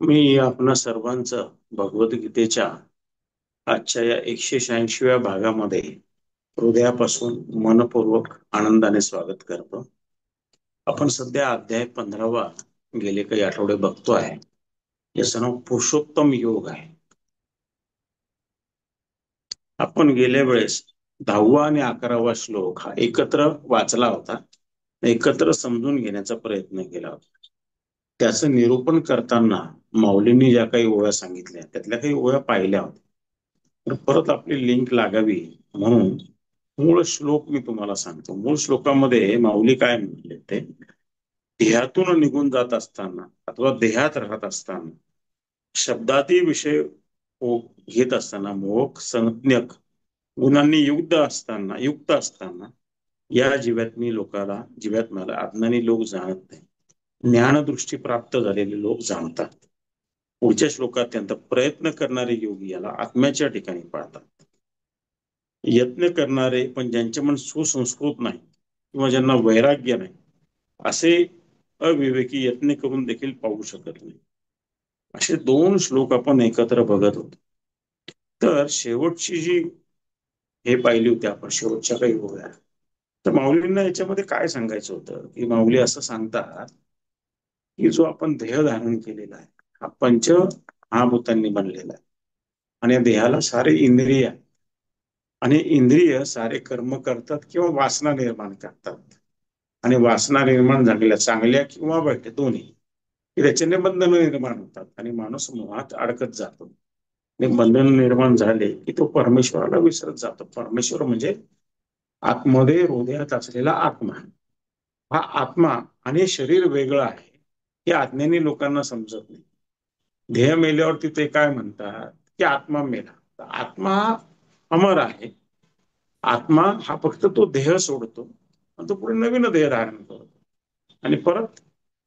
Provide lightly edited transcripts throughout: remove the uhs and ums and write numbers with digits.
मी आपणा सर्वांचं भगवद्गीतेच्या आजच्या या 186व्या भागामध्ये हृदयापासून मनपूर्वक आनंदाने स्वागत करतो. आपण सध्या अध्याय 15वा गेले काही आठवडे बघतो आहे. याचं नाव पुरुषोत्तम योग आहे. आपण गेल्या वेळेस 10वा आणि 11वा श्लोक हा एकत्र वाचला होता, एकत्र समजून घेण्याचा प्रयत्न केला होता. त्याचं निरूपण करताना माऊलींनी ज्या काही ओव्या सांगितल्या त्यातल्या काही ओव्या पाहिल्या होत्या. तर परत आपली लिंक लागावी म्हणून मूळ श्लोक मी तुम्हाला सांगतो. मूळ श्लोकामध्ये माऊली काय म्हटले ते, देहातून निघून जात असताना अथवा देहात राहत असताना शब्दाती विषय घेत असताना मोह संज्ञक गुणांनी युक्त असताना या जीवात्मी लोकाला जीवात्म्याला अज्ञानी लोक जाणत नाही, ज्ञानदृष्टी प्राप्त झालेले लोक जाणतात. पुढच्या श्लोकात त्यांचा प्रयत्न करणारे योगी याला आत्म्याच्या ठिकाणी पाहतात. यत्न करणारे पण ज्यांचे मन सुसंस्कृत नाही किंवा ज्यांना वैराग्य नाही असे अविवेकी यत्न करून देखील पाहू शकत नाही. असे दोन श्लोक आपण एकत्र बघत होतो. तर शेवटची जी हे पाहिली होती आपण, शेवटच्या काही ओव्या, तर माऊलींना याच्यामध्ये काय सांगायचं होतं की माऊली असं सांगतात की जो आपण देह धारण केलेला आहे हा पंच महाभूतांनी बनलेला आहे आणि या देहाला सारे इंद्रिय आहे आणि इंद्रिय सारे कर्म करतात किंवा वासना निर्माण करतात आणि वासना निर्माण झालेल्या चांगल्या किंवा वाईट दोन्ही त्याच्याने बंधन निर्माण होतात आणि माणूस मोहात अडकत जातो आणि बंधन निर्माण झाले की तो परमेश्वराला विसरत जातो. परमेश्वर म्हणजे आतमध्ये हृदयात असलेला आत्मा. हा आत्मा आणि शरीर वेगळं आहे हे अज्ञानी लोकांना समजत नाही. देह मेल्यावरती ते काय म्हणतात की आत्मा मेला. आत्मा अमर आहे. आत्मा हा फक्त तो देह सोडतो आणि तो पुढे नवीन देह धारण करतो आणि परत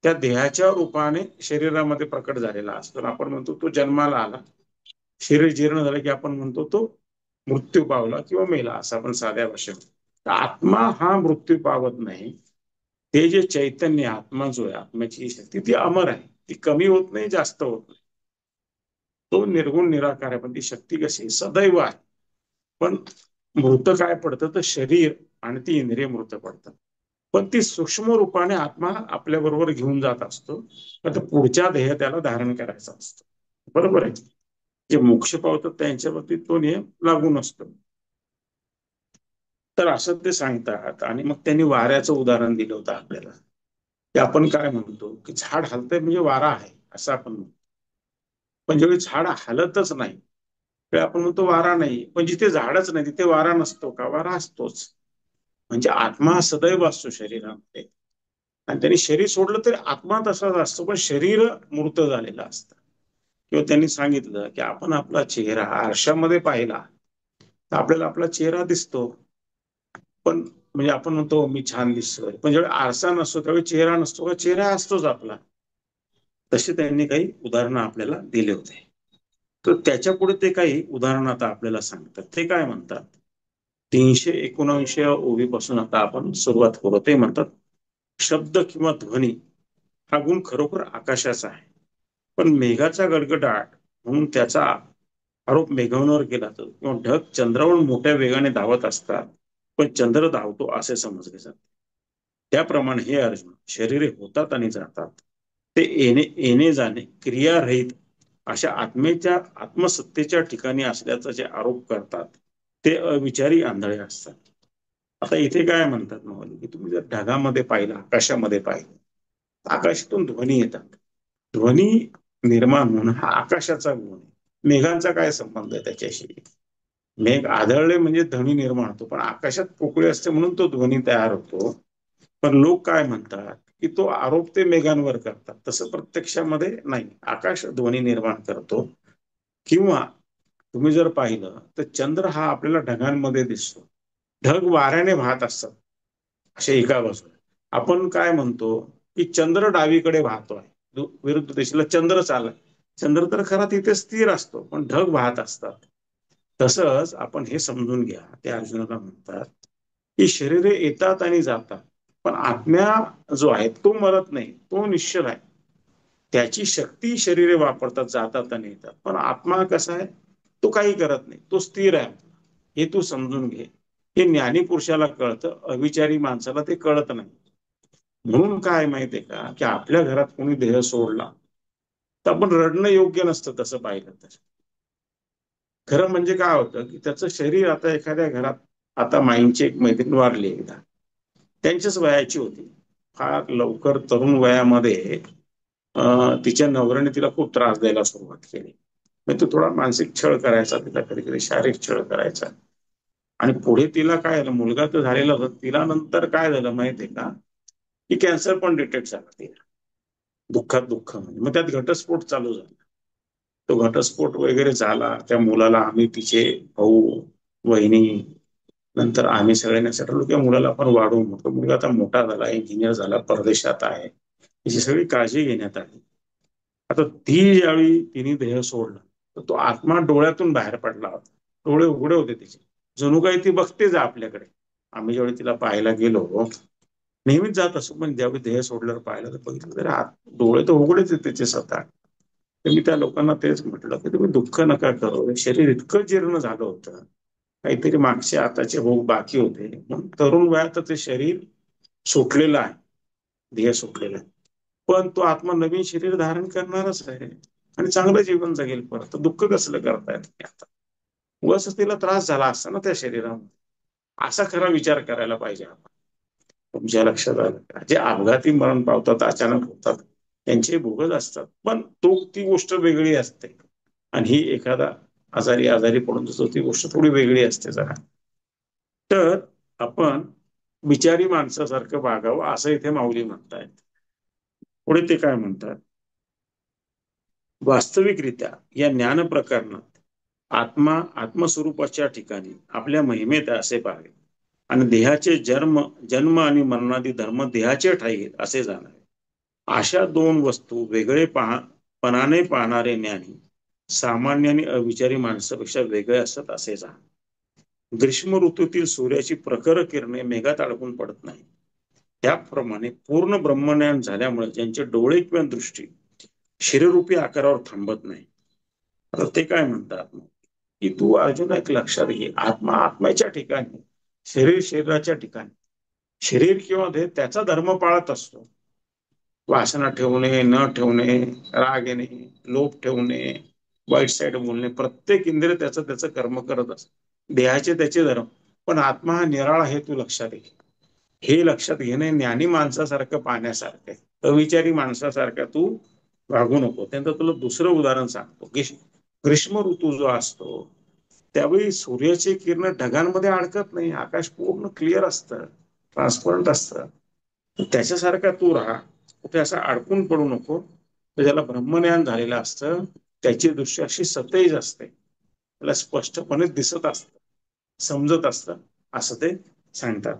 त्या देहाच्या रूपाने शरीरामध्ये प्रकट झालेला असतो. आपण म्हणतो तो जन्माला आला, शरीर जीर्ण झालं की आपण म्हणतो तो मृत्यू पावला किंवा मेला, असं आपण साध्या भाषेत. आत्मा हा मृत्यू पावत नाही. ते जे चैतन्य आत्मा जो आहे, आत्म्याची शक्ती ती अमर आहे, ती कमी होत नाही, जास्त होत नाही. तो निर्गुण निराकार आहे, पण ती शक्ती कशी सदैव आहे. पण मृत काय पडतं तर शरीर आणि ती इंद्रिय मृत पडतात. पण ती सूक्ष्म रूपाने आत्मा आपल्या बरोबर घेऊन जात असतो, तर पुढच्या देह त्याला धारण करायचा असतो. बरोबर आहे. जे मोक्ष पावतात त्यांच्या बाबतीत तो नियम लागू नसतो. तर असं ते सांगतात आणि मग त्यांनी वाऱ्याचं उदाहरण दिलं होतं आपल्याला, की आपण काय म्हणतो की झाड हलतंय म्हणजे वारा आहे असं आपण म्हणतो. पण ज्यावेळी झाड हलतच नाही त्यावेळी आपण म्हणतो वारा नाही. पण जिथे झाडच नाही तिथे वारा नसतो का? वारा असतोच. म्हणजे आत्मा सदैव असतो शरीरामध्ये आणि त्यांनी शरीर सोडलं तरी आत्मा तसाच असतो, पण शरीर मूर्त झालेलं असतं. किंवा त्यांनी सांगितलं की आपण आपला चेहरा आरशामध्ये पाहिला तर आपल्याला आपला चेहरा दिसतो, पण म्हणजे आपण म्हणतो मी छान दिसतोय, पण ज्यावेळी आरसा नसतो त्यावेळी चेहरा नसतो का? चेहरा असतोच आपला. तसे त्यांनी काही उदाहरणं आपल्याला दिले होते. तर त्याच्या पुढे ते काही उदाहरण आता आपल्याला सांगतात. ते काय म्हणतात, 379 ओवीपासून आता आपण सुरुवात करू. ते म्हणतात, शब्द किंवा ध्वनी हा गुण खरोखर आकाशाचा आहे, पण मेघाचा गडगडाट म्हणून त्याचा आरोप मेघांवर केला जातो. किंवा ढग चंद्रावर मोठ्या वेगाने धावत असतात पण चंद्र धावतो असे समजले जाते. त्याप्रमाणे हे अर्जुन, शरीरे होतात आणि जातात, ते येणे येणे जाणे क्रियारहित अशा आत्मेच्या आत्मसत्तेच्या ठिकाणी असल्याचा जे आरोप करतात ते अविचारी आंधळे असतात. आता इथे काय म्हणतात माऊली, की तुम्ही जर ढगामध्ये पाहिलं, आकाशामध्ये पाहिलं, आकाशातून ध्वनी येतात. ध्वनी निर्माण होणं हा आकाशाचा गुण आहे. मेघांचा काय संबंध आहे त्याच्याशी? मेघ आदळले म्हणजे ध्वनी निर्माण होतो, पण आकाशात पोकळी असते म्हणून तो ध्वनी तयार होतो. पण लोक काय म्हणतात की तो आरोप ते मेघांवर करतात, तसं प्रत्यक्षामध्ये नाही. आकाश ध्वनी निर्माण करतो. किंवा तुम्ही जर पाहिलं तर चंद्र हा आपल्याला ढगांमध्ये दिसतो. ढग वाऱ्याने वाहत असतात असे एका बाजूला. आपण काय म्हणतो की चंद्र डावीकडे वाहतोय, विरुद्ध दिशेला चंद्र चालला. चंद्र तर खरा तिथे स्थिर असतो, पण ढग वाहत असतात. तसंच आपण हे समजून घ्या, ते अर्जुनाला म्हणतात की शरीरे येतात आणि जातात, पण आत्म्या जो आहे तो मरत नाही, तो निश्चल आहे. त्याची शक्ती शरीरे वापरतात, जातात आणि येतात. पण आत्मा कसा आहे, तो काही करत नाही, तो स्थिर आहे. हे तू समजून घे. हे ज्ञानी पुरुषाला कळतं, अविचारी माणसाला ते कळत नाही. म्हणून काय माहितीये का, की आपल्या घरात कोणी देह सोडला तर आपण रडणं योग्य नसतं तसं पाहिलं तर. खरं म्हणजे काय होतं, की त्याचं शरीर आता एखाद्या घरात, आता माईंची एक मैत्रीण वारली एकदा, त्यांच्याच वयाची होती. फार लवकर तरुण वयामध्ये तिच्या नवऱ्याने तिला खूप त्रास द्यायला सुरुवात केली. म्हणजे तो थोडा मानसिक छळ करायचा, तिला कधी कधी शारीरिक छळ करायचा. आणि पुढे तिला काय झालं, मुलगा तर झालेला होता, तिला नंतर काय झालं माहितीये का, की कॅन्सर पण डिटेक्ट झाला तिला. दुःखात दुःख म्हणजे मग त्यात घटस्फोट चालू झाला. तो घटस्फोट वगैरे झाला, त्या मुलाला आम्ही, तिचे भाऊ, वहिनी, नंतर आम्ही सगळ्यांनी असं ठरवलं की मुलाला आपण वाढवू. तो मुलगा आता मोठा झाला, इंजिनियर झाला, परदेशात आहे, त्याची सगळी काळजी घेण्यात आली. आता ती ज्यावेळी तिने देह सोडला, तर तो आत्मा डोळ्यातून बाहेर पडला होता. डोळे उघडे होते तिचे, जणू काही ती बघतेच आपल्याकडे. आम्ही ज्यावेळी तिला पाहायला गेलो, नेहमीच जात असो, पण ज्यावेळी देह सोडल्यावर पाहिलं तर बघितलं तर डोळे तर उघडेच आहेत त्याचे स्वतः. तर मी त्या लोकांना तेच म्हटलं की तुम्ही दुःख नका करू, हे शरीर इतकं जीर्ण झालं होतं, काहीतरी मागचे आताचे भोग बाकी होते, म्हणून तरुण वयात ते शरीर सुटलेलं आहे, ध्येय सुटलेलं आहे. पण तो आत्मा नवीन शरीर धारण करणारच आहे आणि चांगलं जीवन जगेल. परत दुःख कसलं करतायत आता, उगाच तिला त्रास झाला असता ना त्या शरीरामध्ये, असा खरा विचार करायला पाहिजे आपण. तुमच्या लक्षात आलं का, जे अपघाती मरण पावतात, अचानक होतात, त्यांचे भोगच असतात, पण ती गोष्ट वेगळी असते. आणि ही एखादा आजारी आजारी पडून जातो, ती गोष्ट थोडी वेगळी असते जरा. तर आपण विचारी माणसासारखं वागावं असं इथे माऊली म्हणतायत. पुढे ते काय म्हणतात, वास्तविकरित्या या ज्ञान प्रकरणात आत्मा आत्मस्वरूपाच्या ठिकाणी आपल्या महिमेत असे पाहावे आणि देहाचे जन्म आणि मरणादी धर्म देहाचे ठाई असे जाणावे. अशा दोन वस्तू वेगळे पणाने पाहणारे ज्ञानी सामान्य आणि अविचारी माणसापेक्षा वेगळे असतात असे जाण. ग्रीष्म ऋतूतील सूर्याची प्रखर किरणे मेघात अडकून पडत नाही, त्याप्रमाणे पूर्ण ब्रह्मज्ञान झाल्यामुळे ज्यांचे डोळे किंवा दृष्टी शरीररूपी आकारावर थांबत नाही. आता ते काय म्हणतात की तू अर्जुन एक लक्षात घे, आत्मा आत्म्याच्या ठिकाणी, शरीर शरीराच्या ठिकाणी, शरीर किंवा देह त्याचा धर्म पाळत असतो. वासना ठेवणे, न ठेवणे, राग येणे, लोभ ठेवणे, वाईट साईड बोलणे, प्रत्येक इंद्रिय त्याचं त्याचं कर्म करत असत, देहाचे त्याचे धर्म. पण आत्मा हा निराळा आहे, तू लक्षात घे. हे लक्षात घेणे ज्ञानी माणसासारखं पाहण्यासारखं आहे, अविचारी माणसासारखं तू वागू नको. त्यानंतर तुला दुसरं उदाहरण सांगतो. ग्रीष्म ऋतू जो असतो त्यावेळी सूर्याची किरण ढगांमध्ये अडकत नाही, आकाश पूर्ण क्लिअर असतं, ट्रान्सपरंट असतं. त्याच्यासारखा तू राहा, कुठे असं अडकून पडू नको. तर ज्याला ब्रह्मज्ञान झालेलं असतं त्याची दृष्टी अशी सतेज असते, त्याला स्पष्टपणे दिसत असतं, समजत असतं, असं ते सांगतात.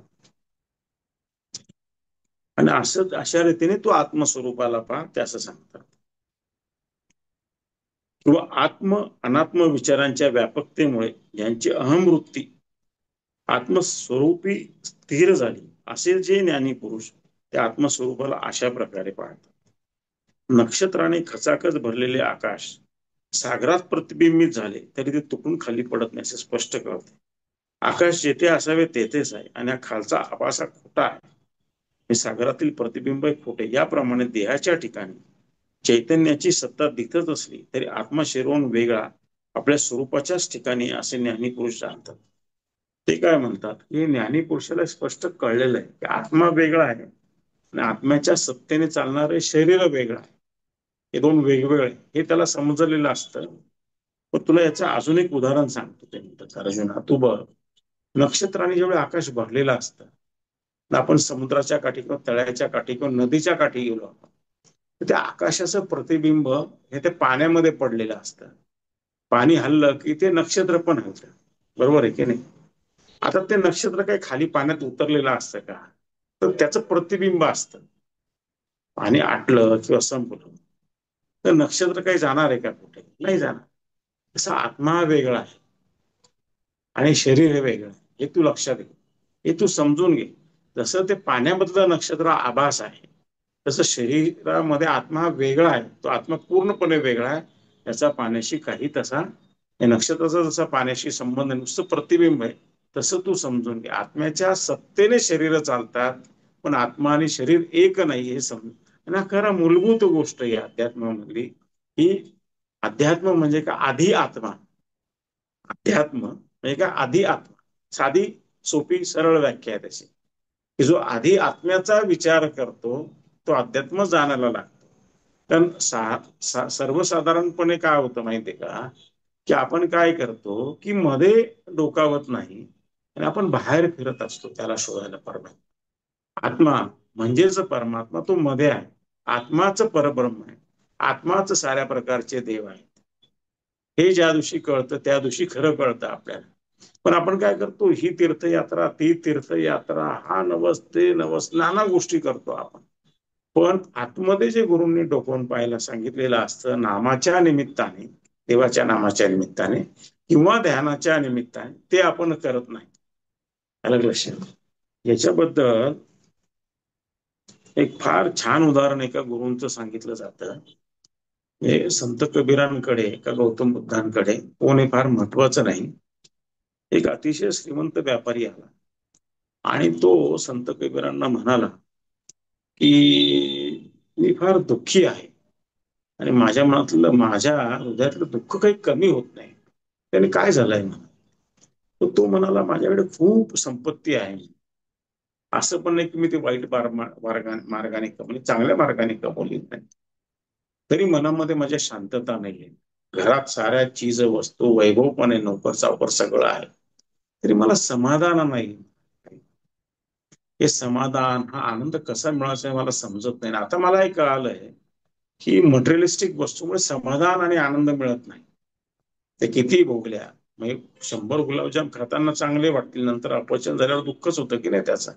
आणि असं अशा रीतीने तू आत्मस्वरूपाला पहा, ते असं सांगतात. किंवा अनात्म विचारांच्या व्यापकतेमुळे यांची अहमवृत्ती आत्मस्वरूपी स्थिर झाली, असे जे ज्ञानी पुरुष ते आत्मस्वरूपाला अशा प्रकारे पाहतात. नक्षत्राने खचाखच भरलेले आकाश सागरात प्रतिबिंबित झाले तरी ते तुटून खाली पडत नाही, असे स्पष्ट करते. आकाश जेथे असावे तेथेच आहे आणि हा खालचा आभास खोटा आहे. सागरातील प्रतिबिंब खोटे, याप्रमाणे देहाच्या ठिकाणी चैतन्याची सत्ता दिसत असली तरी आत्मा शरीराहून वेगळा आपल्या स्वरूपाच्याच ठिकाणी, असे ज्ञानी पुरुष जाणतात. ते काय म्हणतात की ज्ञानी पुरुषाला स्पष्ट कळलेलं आहे की आत्मा वेगळा आहे आणि आत्म्याच्या सत्तेने चालणारे शरीर वेगळं आहे, हे दोन वेगवेगळे, हे त्याला समजलेलं असतं. पण तुला याचं अजून एक उदाहरण सांगतो. ते म्हणतात, अर्जुना तू बघ, नक्षत्राने जेवढे आकाश भरलेलं असतं, आपण समुद्राच्या काठी किंवा तळ्याच्या काठी किंवा नदीच्या काठी गेलो आपण, तर त्या आकाशाचं प्रतिबिंब हे ते पाण्यामध्ये पडलेलं असतं. पाणी हल्लं की ते नक्षत्र पण हलतं, बरोबर आहे की नाही. आता ते नक्षत्र काही खाली पाण्यात उतरलेलं असतं का, तर त्याचं प्रतिबिंब असतं. पाणी आटलं किंवा संपलं तर नक्षत्र काही जाणार आहे का, कुठे नाही जाणार. तसा आत्मा वेगळा आहे आणि शरीर हे वेगळं आहे, हे तू लक्षात घे, हे तू समजून घे. जसं ते पाण्यामधलं नक्षत्र आभास आहे, तसं शरीरामध्ये आत्मा हा वेगळा आहे, तो आत्मा पूर्णपणे वेगळा आहे. त्याचा पाण्याशी काही तसा नक्षत्राचा जसा पाण्याशी संबंध नुसतं प्रतिबिंब आहे, तसं तू समजून घे. आत्म्याच्या सत्तेने शरीर चालतात, पण आत्मा आणि शरीर एक नाही हे समजून. आणि खरं मूलभूत गोष्ट आहे अध्यात्मामधली, ही अध्यात्म म्हणजे का आधी आत्मा. अध्यात्म म्हणजे का आधी आत्मा. साधी सोपी सरळ व्याख्या आहे त्याची, की जो आधी आत्म्याचा विचार करतो तो अध्यात्म जाणायला लागतो. कारण सर्वसाधारणपणे काय होतं माहितीये का, की आपण काय करतो की मध्ये डोकावत नाही आणि आपण बाहेर फिरत असतो त्याला शोधायला. परमात्मा आत्मा म्हणजेच परमात्मा तो मध्ये आहे. आत्माच परब्रह्म आहे. आत्माच साऱ्या प्रकारचे देव आहे. हे ज्या दिवशी कळतं त्या दिवशी खरं कळतं आपल्याला. पण आपण काय करतो, ही तीर्थयात्रा ती तीर्थयात्रा, हा नवस ते नवस, नाना गोष्टी करतो आपण. पण आतमध्ये जे गुरूंनी डोकवून पाहायला सांगितलेलं असतं नामाच्या निमित्ताने, देवाच्या नामाच्या निमित्ताने किंवा ध्यानाच्या निमित्ताने, ते आपण करत नाही. अलग लक्षात. याच्याबद्दल एक फार छान उदाहरण एका गुरूंचं सांगितलं जातं. हे संत कबीरांकडे का गौतम बुद्धांकडे, कोण हे फार महत्वाचं नाही, एक अतिशय श्रीमंत व्यापारी आला आणि तो संत कबीरांना म्हणाला की मी फार दुःखी आहे आणि माझ्या मनातलं, माझ्या हृदयातलं दुःख काही कमी होत नाही. त्याने काय झालंय म्हणा. तर तो म्हणाला माझ्याकडे खूप संपत्ती आहे, असं पण नाही की मी ते वाईट मार्गाने कमवली, चांगल्या मार्गाने कमवली नाही, तरी मनामध्ये माझ्या शांतता नाहीये. घरात साऱ्या चीज वस्तू वैभवपणे नोकर चाकर सगळं आहे, तरी मला समाधान नाही. हे समाधान हा आनंद कसा मिळायचा हे मला समजत नाही. आता मला हे कळालंय की मटेरियलिस्टिक वस्तूमुळे समाधान आणि आनंद मिळत नाही. ते किती भोगल्या, म्हणजे 100 गुलाबजाम खाताना चांगले वाटतील, नंतर अपचन झाल्यावर दुःखच होतं की नाही त्याचं.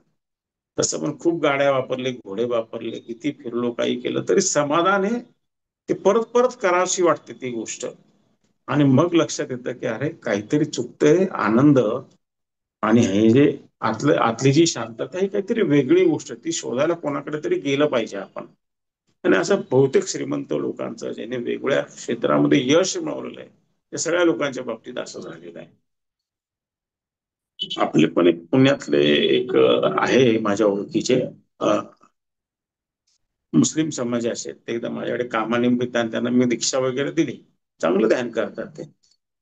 तसं पण खूप गाड्या वापरले, घोडे वापरले, किती फिरलो, काही केलं तरी समाधान हे ते परत परत करावीशी वाटते ती गोष्ट. आणि मग लक्षात येतं की अरे काहीतरी चुकतंय. आनंद आणि हे जे आतली जी शांतता ही काहीतरी वेगळी गोष्ट, ती शोधायला कोणाकडे तरी गेलं पाहिजे आपण. आणि असं बहुतेक श्रीमंत लोकांचं, ज्याने वेगवेगळ्या क्षेत्रामध्ये यश मिळवलेलं आहे, त्या सगळ्या लोकांच्या बाबतीत असं झालेलं आहे. आपले पण एक पुण्यातले एक आहे माझ्या ओळखीचे, मुस्लिम समाजाचे आहेत. ते एकदा माझ्याकडे कामानिमित्ताने त्यांना मी दीक्षा वगैरे दिली. चांगलं ध्यान करतात ते.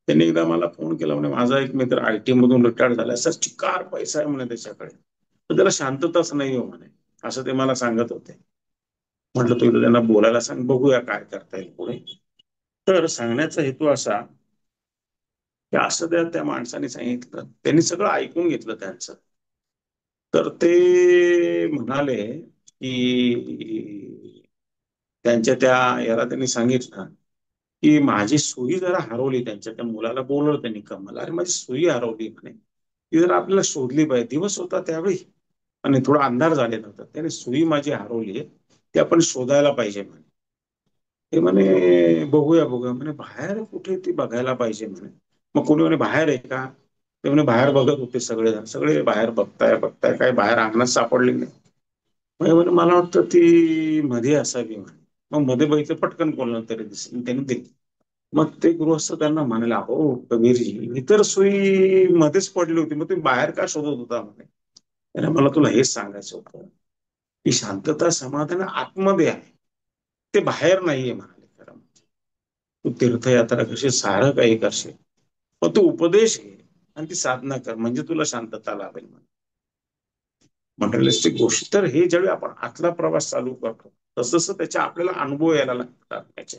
त्यांनी एकदा मला फोन केला, म्हणे माझा एक मित्र आयटी मधून रिटायर झाला, असा चिकार पैसा आहे म्हणे त्याच्याकडे, तर त्याला शांतताच नाही हो म्हणे, असं ते मला सांगत होते. म्हटलं तू त्यांना बोलायला सांग, बघूया काय करता येईल पुढे. तर सांगण्याचा हेतू असा की असं त्या माणसाने सांगितलं, त्यांनी सगळं ऐकून घेतलं त्यांचं. तर ते म्हणाले की त्यांच्या त्या याला त्यांनी सांगितलं की माझी सुई जरा हरवली. त्यांच्या त्या मुलाला बोलवलं त्यांनी, कमल, अरे माझी सुई हरवली म्हणे, ती जरा आपल्याला शोधली पाहिजे. दिवस होता त्यावेळी आणि थोडा अंधार झालेला होता, त्याने सुई माझी हरवली आहे, ती आपण शोधायला पाहिजे म्हणे. ते म्हणे बघूया बघूया म्हणे, बाहेर कुठे ती बघायला पाहिजे म्हणे. मग कोणी म्हणे बाहेर आहे का, ते म्हणे बाहेर बघत होते सगळे सगळे बाहेर बघताय बघताय, काय बाहेर अंगणात सापडली नाही. म्हणे मला वाटतं ती मध्ये असावी म्हणे. मग मध्ये बघितलं, पटकन कोणाला तरी दिसली, त्यांनी दिली. मग ते गृहस्थ त्यांना म्हणाले, अहो कबीरजी, इतर सुई मध्येच पडली होती, मग तुम्ही बाहेर का शोधत होता म्हणे. त्याने मला तुला हेच सांगायचं होतं की शांतता समाधान आतमध्ये आहे, ते बाहेर नाहीये म्हणाले. खरं तू तीर्थयात्रा करशील, सारं काही करशील, पण तू उपदेश घे आणि ती साधना कर, म्हणजे तुला शांतता लाभेल. मटेरियलिस्टिक गोष्टी तर हे ज्यावेळी आपण आतला प्रवास चालू करतो, तसं त्याच्या आपल्याला अनुभव यायला लागतात. त्याचे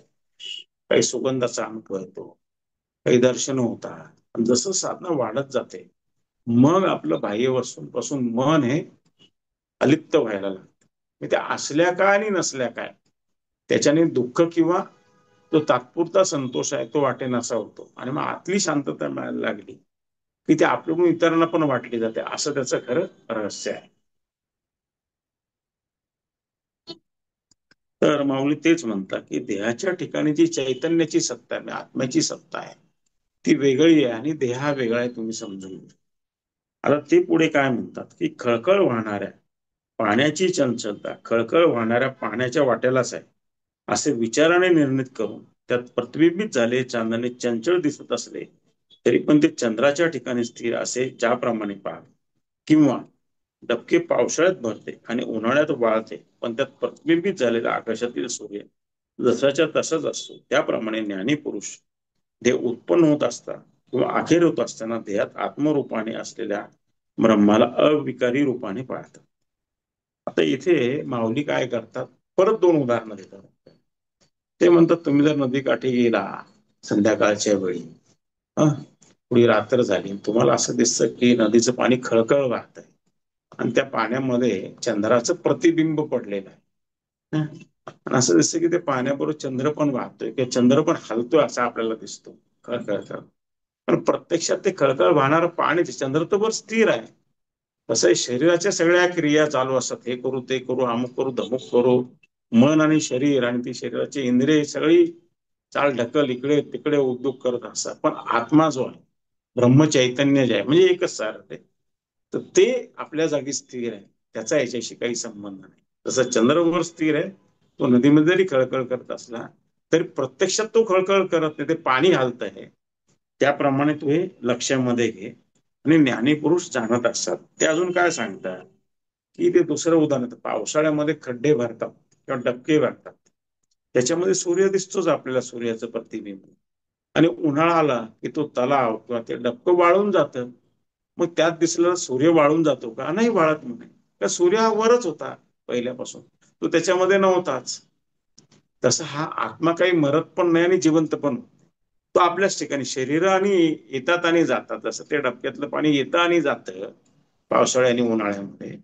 काही सुगंधाचा अनुभव येतो, काही दर्शन होतात. आणि जसं साधना वाढत जाते, मग आपलं बाह्य वस्तूंपासून मन हे अलिप्त व्हायला लागतं. ते असल्या काय आणि नसल्या काय, त्याच्याने दुःख किंवा तो तात्पुरता संतोष आहे तो वाटेनासा होतो. आणि मग आतली शांतता मिळायला लागली की ते आपल्याकडून इतरांना पण वाटली जाते. असं त्याचं खरं रहस्य आहे. तर माऊली तेच म्हणतात की देहाच्या ठिकाणी जी चैतन्याची सत्ता आहे, आत्म्याची सत्ता आहे, ती वेगळी आहे आणि देह हा वेगळा आहे, तुम्ही समजून घ्या. आता ते पुढे काय म्हणतात की खळखळ वाहणाऱ्या पाण्याची चंचलता खळखळ वाहणाऱ्या पाण्याच्या वाट्यालाच आहे असे विचाराने निर्णित करून त्यात प्रतिबिंबित झाले चांदणे चंचल दिसत असले तरी पण ते चंद्राच्या ठिकाणी स्थिर असे ज्याप्रमाणे पहा, किंवा डबके पावसाळ्यात भरते आणि उन्हाळ्यात वाळते पण त्यात प्रतिबिंबित झालेला आकाशातील सूर्य जसाच्या तसाच असतो, त्याप्रमाणे ज्ञानी पुरुष देह उत्पन्न होत असता किंवा अखेर होत असताना देहात आत्मरूपाने असलेल्या ब्रह्माला अविकारी रूपाने पाहतात. आता इथे माऊली काय करतात, परत दोन उदाहरणं देतात. ते म्हणतात तुम्ही जर नदीकाठी गेला संध्याकाळच्या वेळी, पुढे रात्र झाली, तुम्हाला असं दिसतं की नदीचं पाणी खळखळ वाहत आहे आणि त्या पाण्यामध्ये चंद्राचं प्रतिबिंब पडलेलं आहे. आणि असं दिसतं की ते पाण्याबरोबर चंद्र पण वाहतोय किंवा चंद्र पण हलतोय असं आपल्याला दिसतो खळखळ. पण प्रत्यक्षात ते खळखळ वाहणारं पाणी चंद्र तर वर स्थिर आहे. तसं शरीराच्या सगळ्या क्रिया चालू असतात, हे करू ते करू अमुक करू धमुक करू, मन आणि शरीर आणि ती शरीराची इंद्रिय सगळी चाल ढकल इकडे तिकडे उद्योग करत असतात. पण आत्मा जो आहे, ब्रह्मचैतन्य जे आहे म्हणजे एकच सार ते, तर ते आपल्या जागी स्थिर आहे, त्याचा याच्याशी काही संबंध नाही. जसं चंद्रवर स्थिर आहे, तो नदीमध्ये जरी खळखळ करत असला तरी प्रत्यक्षात तो खळखळ करत नाही, ते पाणी हालत आहे. त्याप्रमाणे तू हे लक्षामध्ये घे. आणि ज्ञानी पुरुष जाणत असतात. ते अजून काय सांगतात की ते दुसरं उदाहरण, पावसाळ्यामध्ये खड्डे भरतात किंवा डबके भरतात, त्याच्यामध्ये सूर्य दिसतोच आपल्याला, सूर्याचं प्रतिबिंब. आणि उन्हाळा आला की तो तलाव किंवा ते डबकं वाळून जातं. मग त्यात दिसलं सूर्य वाळून जातो का, नाही वाळत. म्हणे का सूर्य हा वरच होता पहिल्यापासून, तो त्याच्यामध्ये नव्हताच. तसं हा आत्मा काही मरत पण नाही आणि जिवंत पण, तो आपल्याच ठिकाणी शरीर आणि येतात आणि जातात. जसं ते डबक्यातलं पाणी येतं आणि जातं पावसाळ्या आणि उन्हाळ्यामध्ये,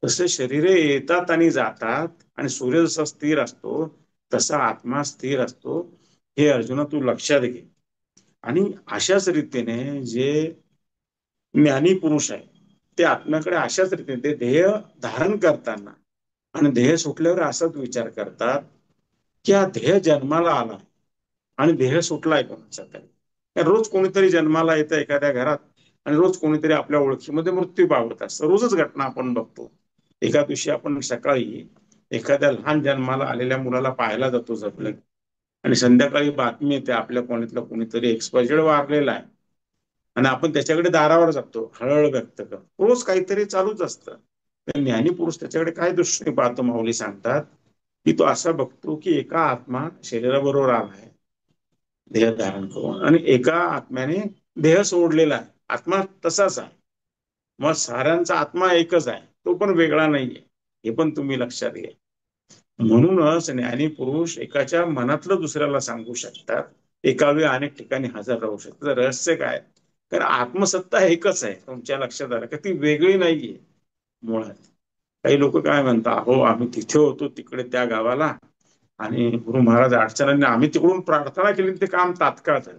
तसे शरीरे येतात आणि जातात आणि सूर्य जसा स्थिर असतो तसा आत्मा स्थिर असतो. हे अर्जुना तू लक्षात घे. आणि अशाच रीतीने जे ज्ञानी पुरुष आहे ते आत्म्याकडे अशाच रीतीने ते ध्येय धारण करताना आणि ध्येय सुटल्यावर असाच विचार करतात की हा ध्येय जन्माला आला आणि ध्येय सुटलाय कोणाचा तरी. रोज कोणीतरी जन्माला येतं एखाद्या घरात आणि रोज कोणीतरी आपल्या ओळखीमध्ये मृत्यू पावत असतं. रोजच घटना आपण बघतो. एका दिवशी आपण सकाळी एखाद्या लहान जन्माला आलेल्या मुलाला पाहायला जातो जपलं, आणि संध्याकाळी बातमी येते आपल्या कोणीतलं कोणीतरी एक्सपायर्ड वारलेला आहे आणि आपण त्याच्याकडे दारावर जातो हळहळ व्यक्त करतो. रोज काहीतरी चालूच असतं. ज्ञानी पुरुष त्याच्याकडे काय दृष्टीने पाहतो, माऊली सांगतात की तो असा बघतो की एका आत्मा शरीराबरोबर आलाय देह धारण करून आणि एका आत्म्याने देह सोडलेला आहे. आत्मा तसाच आहे. मग साऱ्यांचा आत्मा एकच आहे, तो पण वेगळा नाहीये. हे पण तुम्ही लक्षात घ्या. म्हणूनच ज्ञानी पुरुष एकाच्या मनातलं दुसऱ्याला सांगू शकतात, एका वेळी अनेक ठिकाणी हजर राहू शकतात. रहस्य काय, कारण आत्मसत्ता एकच आहे. तुमच्या लक्षात आलं का, ती वेगळी नाहीये मुळात. काही लोक काय म्हणतात, हो आम्ही तिथे होतो तिकडे त्या गावाला आणि गुरु महाराज अडचणांनी आम्ही तिकडून प्रार्थना केली, ते काम तात्काळ झालं.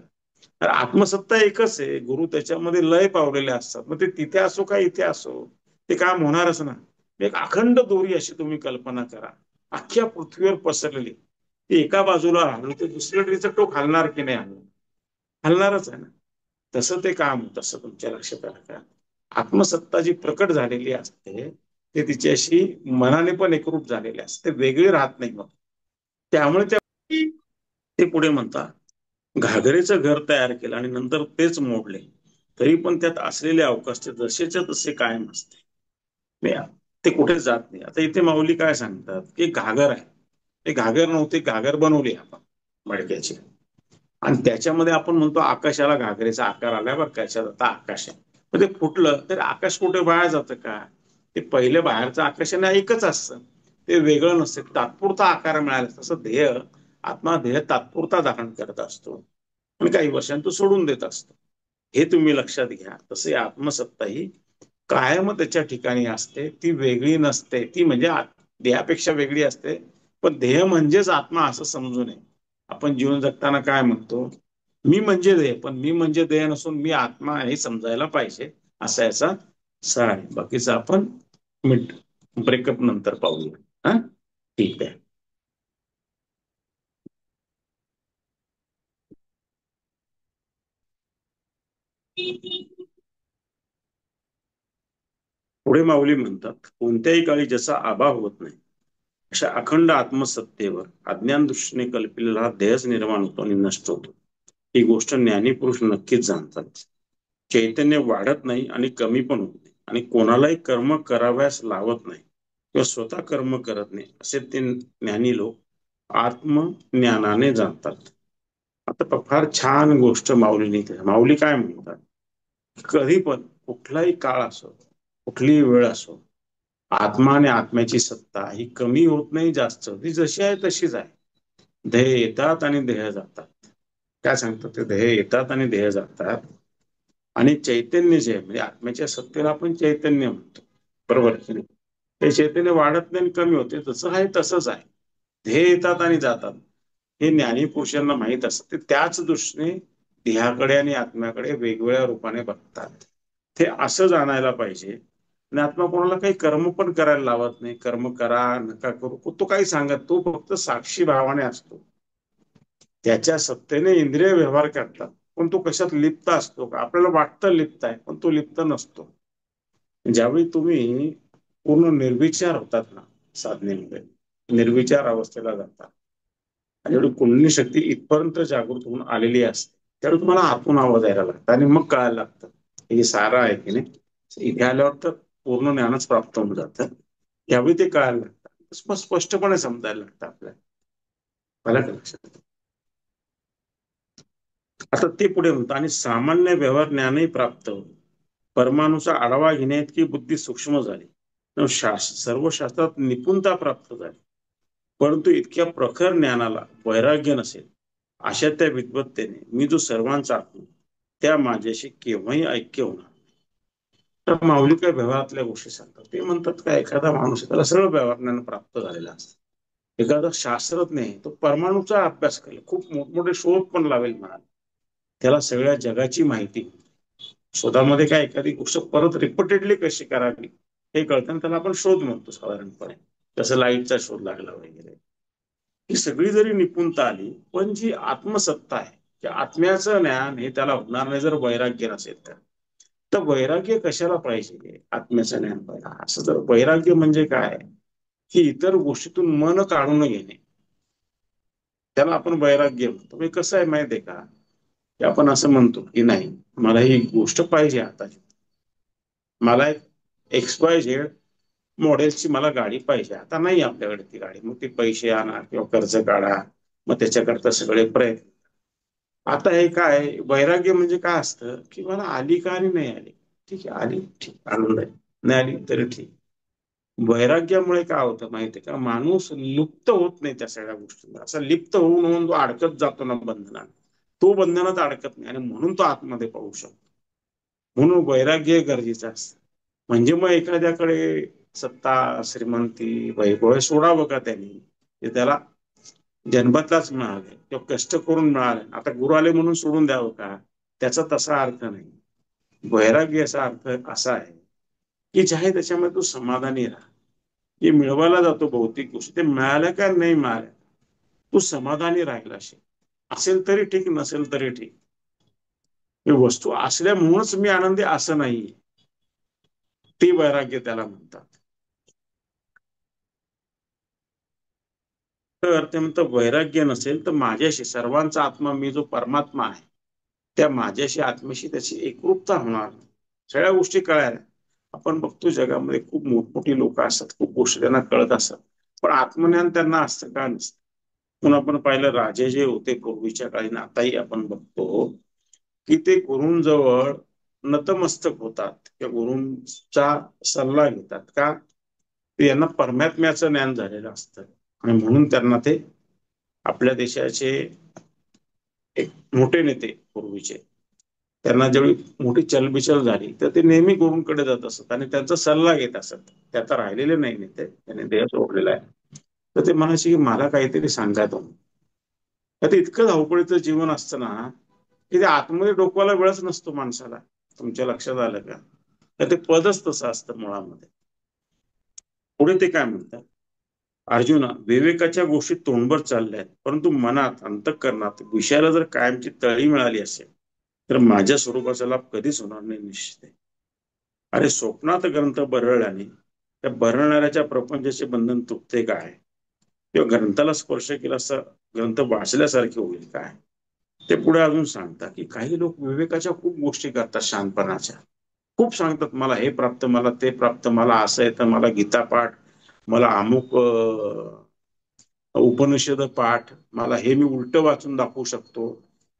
तर आत्मसत्ता एकच आहे. गुरु त्याच्यामध्ये लय पावलेले असतात. मग ते तिथे असो का इथे असो, ते काम होणारच ना. एक अखंड दोरी अशी तुम्ही कल्पना करा, अख्ख्या पृथ्वीवर पसरलेली. ती एका बाजूला हललं तर दुसऱ्या ट्रीचं टोक हलणार की नाही, हलणारच आहे ना. तसं ते काम, तसं तुमच्या लक्षात आलं का, आत्मसत्ता जी प्रकट झालेली असते ते तिच्याशी मनाने पण एकरूप झालेले असते, वेगळे राहत नाही. मग त्यामुळे ते पुढे म्हणतात, घागरेचं घर तयार केलं आणि नंतर तेच मोडले तरी पण त्यात असलेले अवकाश ते जसेच्या तसे कायम असते, ते कुठे जात नाही. आता इथे माऊली काय सांगतात की घागर आहे, ते घागर नव्हते, घागर बनवली आपण मडक्याची आणि त्याच्यामध्ये आपण म्हणतो आकाशाला घागरेचा आकार आलाय बरं, त्याच्यात आता आकाश आहे. पण ते फुटलं तर आकाश कुठे बाहेर जातं का, ते पहिले बाहेरचं आकाशाने एकच असतं, ते वेगळं नसतं, तात्पुरता आकार मिळाला. तसं ध्येय, आत्मा ध्येय तात्पुरता धारण करत असतो आणि काही वर्षांत तो सोडून देत असतो. हे तुम्ही लक्षात घ्या. तसे आत्मसत्ता ही कायम त्याच्या ठिकाणी असते, ती वेगळी नसते. ती म्हणजे देहापेक्षा वेगळी असते, पण ध्येय म्हणजेच आत्मा असं समजू नये. आपण जीवन जगताना काय म्हणतो, मी म्हणजे देह, पण मी म्हणजे देह नसून मी आत्मा हे समजायला पाहिजे. असा याचा सार आहे. बाकीचं आपण मिड ब्रेकअप नंतर पाहूया. हा, ठीक आहे. पुढे माऊली म्हणतात, कोणत्याही काळी जसा आभा होत नाही अशा अखंड आत्मसत्तेवर अज्ञान दृष्टीने कल्पिलेला देहच निर्माण होतो आणि नष्ट होतो. ही गोष्ट ज्ञानी पुरुष नक्कीच जाणतात. चैतन्य वाढत नाही आणि कमी पण होत नाही आणि कोणालाही कर्म कराव्यास लावत नाही किंवा स्वतः कर्म करत नाही असे ते ज्ञानी लोक आत्मज्ञानाने जाणतात. आता फार छान गोष्ट माऊलीने माऊली काय म्हणतात, कधी पण कुठलाही काळ असो, कुठलीही वेळ असो, आत्मा आणि आत्म्याची सत्ता ही कमी होत नाही, जास्त, ती जशी आहे तशीच आहे. ध्येय येतात आणि ध्येय जातात. काय सांगतात ते, ध्येय येतात आणि ध्येय जातात. आणि चैतन्य जे आहे म्हणजे आत्म्याच्या सत्तेला आपण चैतन्य म्हणतो, बरोबर की नाही? ते चैतन्य वाढत नाही आणि कमी होते, जसं आहे तसंच आहे. ध्येय येतात आणि जातात हे ज्ञानी पुरुषांना माहीत असतं. ते त्याच दृष्टीने देहाकडे आणि आत्म्याकडे वेगवेगळ्या रूपाने बघतात. ते असं जाणायला पाहिजे. आणि आत्मा कोणाला काही कर्म पण करायला लावत नाही, कर्म करा नका करू तो काही सांगत, तो फक्त साक्षी भावाने असतो. त्याच्या सत्तेने इंद्रिय व्यवहार करतात, पण तो कशात लिप्त असतो का? आपल्याला वाटतं लिप्त आहे, पण तो लिप्त नसतो. ज्यावेळी तुम्ही पूर्ण निर्विचार होतात ना साधनेमध्ये, निर्विचार अवस्थेला जातात आणि एवढी कुंडली शक्ती इथपर्यंत जागृत होऊन आलेली असते, त्यावेळी तुम्हाला आतून आवाज यायला लागतं आणि मग कळायला लागतं हे सारं आहे की नाही. इथे आल्यावर तर पूर्ण ज्ञानच प्राप्त होऊन जातं. यावेळी ते कळायला लागतं, स्पष्टपणे समजायला लागतं आपल्याला. मला काय लक्षात. आता ते पुढे म्हणतं, आणि सामान्य व्यवहार ज्ञानही प्राप्त होईल. परमाणूचा आढावा घेण्याइतकी बुद्धी सूक्ष्म झाली, सर्व शास्त्रात निपुणता प्राप्त झाली, परंतु इतक्या प्रखर ज्ञानाला वैराग्य नसेल, अशा त्या विद्वत्तेने मी जो सर्वांचा आत्मा त्या माझ्याशी केव्हाही ऐक्य होणार. तर माऊली काय व्यवहारातल्या गोष्टी सांगतात. ते म्हणतात का एखादा माणूस त्याला सर्व व्यवहार ज्ञान प्राप्त झालेला असतं. एखादा शास्त्रज्ञ आहे, तो परमाणूचा अभ्यास करेल, खूप मोठमोठे शोध पण लावेल म्हणा, त्याला सगळ्या जगाची माहिती, शोधामध्ये काय एखादी गोष्ट परत रिपीटेडली कशी करावी हे कळतं, त्याला आपण शोध म्हणतो साधारणपणे. जसं लाईटचा शोध लागला वगैरे, ही सगळी जरी निपुणता आली, पण जी आत्मसत्ता आहे, त्या आत्म्याचं ज्ञान हे त्याला होणार नाही जर वैराग्य नसेल तर. तर वैराग्य कशाला पाहिजे? आत्म्याचं ज्ञान पाहिजे. असं जर वैराग्य म्हणजे काय, की इतर गोष्टीतून मन काढून घेणे, त्याला आपण वैराग्य म्हणतो. म्हणजे कसं आहे माहितीये का, की आपण असं म्हणतो की नाही मला ही गोष्ट पाहिजे आता, मला एक XYZ मॉडेलची मला गाडी पाहिजे, आता नाही आपल्याकडे ती गाडी, मग ती पैसे आणा किंवा कर्ज काढा, मग त्याच्याकरता सगळे प्रयत्न. आता हे काय वैराग्य म्हणजे काय असतं, की मला आली का आणि नाही आली, ठीक आहे, आली ठीक, आनंद आहे, नाही आली तरी ठीक. वैराग्यामुळे काय होतं माहितीये का, माणूस लुप्त होत नाही त्या सगळ्या गोष्टींना, असा लिप्त होऊन होऊन तो अडकत जातो ना बंधनात, तो बंधनात अडकत नाही आणि म्हणून तो आतमध्ये पाहू शकतो. म्हणून वैराग्य गरजेचं असतं. म्हणजे मग एखाद्याकडे सत्ता, श्रीमंती, वैभव हे सोडावं का त्यांनी, ते त्याला जन्मताच मिळाले किंवा कष्ट करून मिळाले, आता गुरु आले म्हणून सोडून द्यावं का? त्याचा तसा अर्थ नाही. वैराग्य याचा अर्थ असा आहे की जे आहे त्याच्यामध्ये तू समाधानी राहा. जे मिळवायला जातो भौतिक गोष्टी, ते मिळाल्या का नाही मिळाल्या, तू समाधानी राहिला असेल तरी ठीक, नसेल तरी ठीक. ही वस्तू असल्यामुळेच मी आनंदी असं नाही, ते वैराग्य त्याला म्हणतात. तर ते म्हणतं वैराग्य नसेल तर माझ्याशी सर्वांचा आत्मा मी जो परमात्मा आहे, त्या माझ्याशी आत्म्याशी त्याची एकरूपता होणार. सगळ्या गोष्टी कळायला. आपण बघतो जगामध्ये खूप मोठमोठी लोक असतात, खूप गोष्टी त्यांना कळत असतात, पण आत्मज्ञान त्यांना असतं का नसतं. म्हणून आपण पाहिलं राजे जे होते पूर्वीच्या काळी, आताही आपण बघतो की ते गुरूंजवळ नतमस्तक होतात किंवा गुरूंचा सल्ला घेतात का, यांना परमात्म्याचं ज्ञान झालेलं असतं. आणि म्हणून त्यांना ते आपल्या देशाचे एक मोठे नेते पूर्वीचे, त्यांना जेवढी मोठी चलबिचल झाली तर ते नेहमी गुरूंकडे जात असत आणि त्यांचा सल्ला घेत असत. ते आता राहिलेले नाही नेते, त्याने देह सोडलेला आहे. तर ते म्हणायचे की मला काहीतरी सांगा तुम्ही. आता इतकं धावपळीचं जीवन असतं ना, की ते आतमध्ये डोकवायला वेळच नसतो माणसाला. तुमच्या लक्षात आलं का? तर ते पदच तसं असतं मुळामध्ये. पुढे ते काय म्हणतात, अर्जुना विवेकाच्या गोष्टी तोंडभर चालल्या आहेत, परंतु मनात अंतःकरणात विषयाला जर कायमची तळी मिळाली असेल तर माझ्या स्वरूपाचा लाभ कधीच होणार नाही निश्चित आहे. अरे स्वप्नात ग्रंथ बरळल्याने त्या बरळणाऱ्याच्या प्रपंचाचे बंधन तुटते काय, किंवा ग्रंथाला स्पर्श केला असं ग्रंथ वाचल्यासारखे होईल काय. ते पुढे अजून सांगतात की काही लोक विवेकाच्या खूप गोष्टी करतात, शांतपणाच्या खूप सांगतात, मला हे प्राप्त, मला ते प्राप्त, मला असं येतं, मला गीता पाठ, मला अमुक उपनिषद पाठ, मला हे मी उलट वाचून दाखवू शकतो,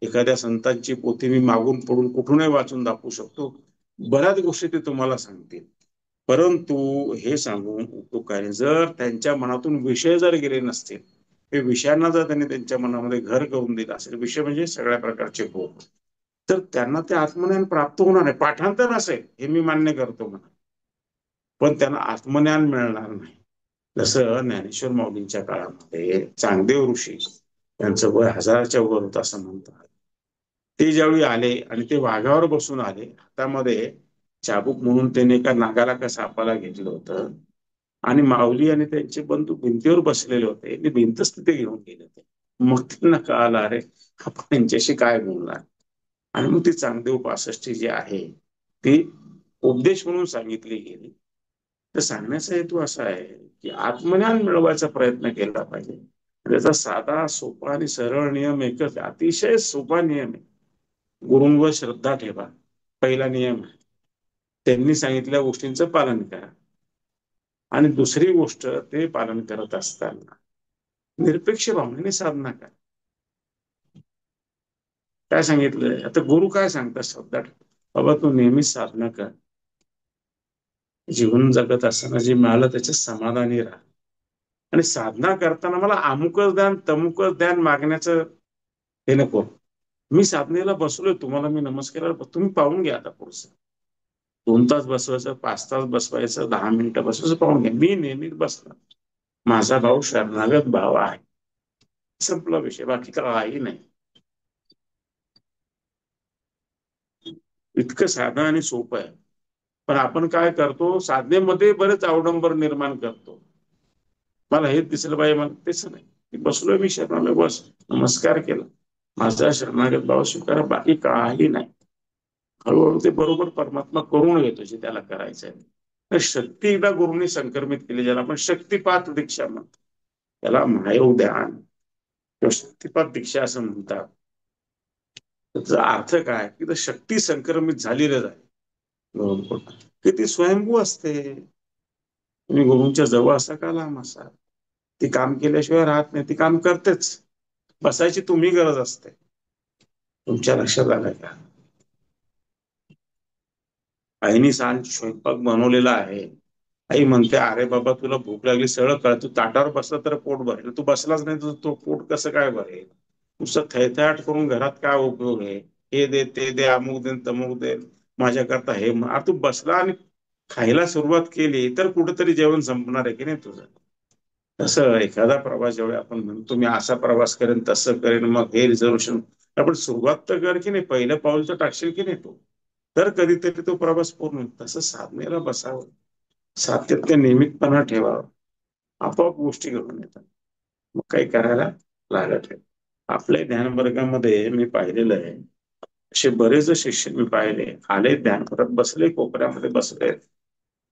एखाद्या संतांची पोथी मी मागून पडून कुठूनही वाचून दाखवू शकतो, बऱ्याच गोष्टी ते तुम्हाला सांगतील. परंतु हे सांगून उपयोग काय, जर त्यांच्या मनातून विषय जर गेले नसतील, हे विषयांना जर त्यांनी त्यांच्या मनामध्ये घर करून दिलं असेल, विषय म्हणजे सगळ्या प्रकारचे भोग, तर त्यांना ते आत्मज्ञान प्राप्त होणार आहे. पाठांतर असेल हे मी मान्य करतो म्हणा, पण त्यांना आत्मज्ञान मिळणार नाही. जसं ज्ञानेश्वर माऊलींच्या काळामध्ये चांगदेव ऋषी, त्यांचं वय 1000च्या वर होतं असं म्हणतात, ते ज्यावेळी आले आणि ते वाघावर बसून आले, हातामध्ये चाबूक म्हणून त्याने एका नागाला का सापाला घेतलं होतं, आणि माऊली आणि त्यांचे बंधू भिंतीवर बसलेले होते आणि भिंतच तिथे घेऊन गेले होते. मग त्यांना कळालं, अरे आपण त्यांच्याशी काय बोलणार. आणि मग ती चांगदेव 65 जी आहे ती उपदेश म्हणून सांगितली गेली. तर सांगण्याचा हेतू असा आहे की आत्मज्ञान मिळवायचा प्रयत्न केला पाहिजे. त्याचा साधा सोपा आणि सरळ नियम एकच, अतिशय सोपा नियम आहे, गुरूंवर श्रद्धा ठेवा. पहिला नियम आहे, त्यांनी सांगितलेल्या गोष्टींचं पालन करा. आणि दुसरी गोष्ट, ते पालन करत असताना निरपेक्ष भावनेने साधना करा. काय सांगितलंय आता, गुरु काय सांगतात श्रद्धा ठेवा, बाबा तू नेहमीच साधना कर, जीवन जगत असताना जे मिळालं त्याच्या समाधानी राहा. आणि साधना करताना मला अमुकच द्यान तमुकच द्यान मागण्याचं हे नको. मी साधनेला बसलोय, तुम्हाला मी नमस्कार, तुम्ही पाहून घ्या आता पुढचं 2 तास बसवायचं, 5 तास बसवायचं, 10 मिनिटं बसवायचं, पाहून घ्या, मी नेहमीच बसणार. माझा भाऊ शरणागत भाव आहे, संपला विषय, बाकी काही नाही. इतकं साधं आणि सोपं आहे. पण आपण काय करतो, साधनेमध्ये बरेच अवडंबर निर्माण करतो. मला हेच दिसलं पाहिजे, मला तेच नाही, बसलोय मी शरणाला, बस नमस्कार केला, माझा शरणागत भाव स्वीकार, बाकी काही नाही. हळूहळू ते बरोबर परमात्मा करून घेतो जे त्याला करायचं आहे. शक्ती एकदा गुरुनी संक्रमित केली, ज्याला आपण शक्तिपात दीक्षा म्हणतो, त्याला महायोग ध्यान किंवा शक्तिपात दीक्षा असं म्हणतात. त्याचा अर्थ काय की शक्ती संक्रमित झाली रे जाईल, की ती स्वयंभू असते. तुम्ही गुरुंच्या जवळ असा का लांब असा, ती काम केल्याशिवाय राहत नाही, ती काम करतेच. बसायची तुम्ही गरज असते. तुमच्या लक्षात आलं का, आईने सांग स्वयंपाक बनवलेला आहे, आई म्हणते अरे बाबा तुला भूक लागली, सरळ कळ, तू ताटावर बसला तर पोट भरेल, तू बसलाच नाही तर तो पोट कसं काय भरेल. नुसतं थैथयाट करून घरात काय उपयोग आहे, हे दे ते दे, अमुक दे तमुक दे, माझ्याकरता हे तू बसला आणि खायला सुरुवात केली तर कुठेतरी जेवण संपणार आहे की नाही तुझं. तसं एखादा प्रवास जेवढे आपण म्हणतो मी असा प्रवास करेन तसं करेन, मग हे रिझर्वेशन, आपण सुरुवात तर कर की नाही, पहिलं पाऊल तर टाकशील की नाही तू, तर कधीतरी तो प्रवास पूर्ण होईल. तसं साधनेला बसावं, सातत्य नियमितपणा ठेवावा, आपोआप गोष्टी घडून येतात, मग काही करायला लागत आहे. आपल्या ध्यान वर्गामध्ये मी पाहिलेलं आहे, असे बरेच शिष्य मी पाहिले, आले ध्यान करत बसले, कोपऱ्यामध्ये